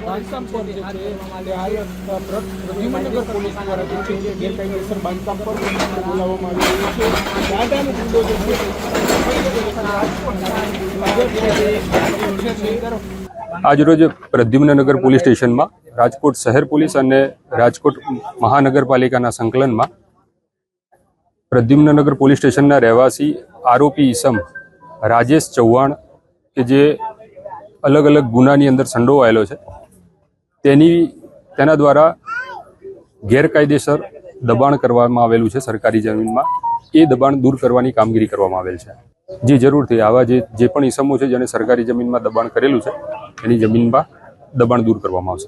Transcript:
બાંધકામ પર જે છે પ્રદ્યુમનનગર પોલીસ દ્વારા જે છે ગેરકાયદેસર બાંધકામ પર બોલાવવામાં આવી રહ્યું છે. દાદાનો ગુંડો જે છે આજરોજ પ્રદ્યુમનનગર પોલીસ સ્ટેશનમાં રાજકોટ શહેર પોલીસ અને રાજકોટ મહાનગરપાલિકાના સંકલનમાં પ્રદ્યુમનનગર પોલીસ સ્ટેશનના રહેવાસી આરોપી ઈસમ રાજેશ ચૌહાણ કે જે અલગ અલગ ગુનાની અંદર સંડોવાયેલો છે તેના દ્વારા ગેરકાયદેસર દબાણ કરવામાં આવેલું છે સરકારી જમીનમાં. એ દબાણ દૂર કરવાની કામગીરી કરવામાં આવેલ છે. જે જરૂરથી આવા જે પણ ઈસમો છે જેને સરકારી જમીનમાં દબાણ કરેલું છે એની જમીનમાં દબાણ દૂર કરવામાં આવશે.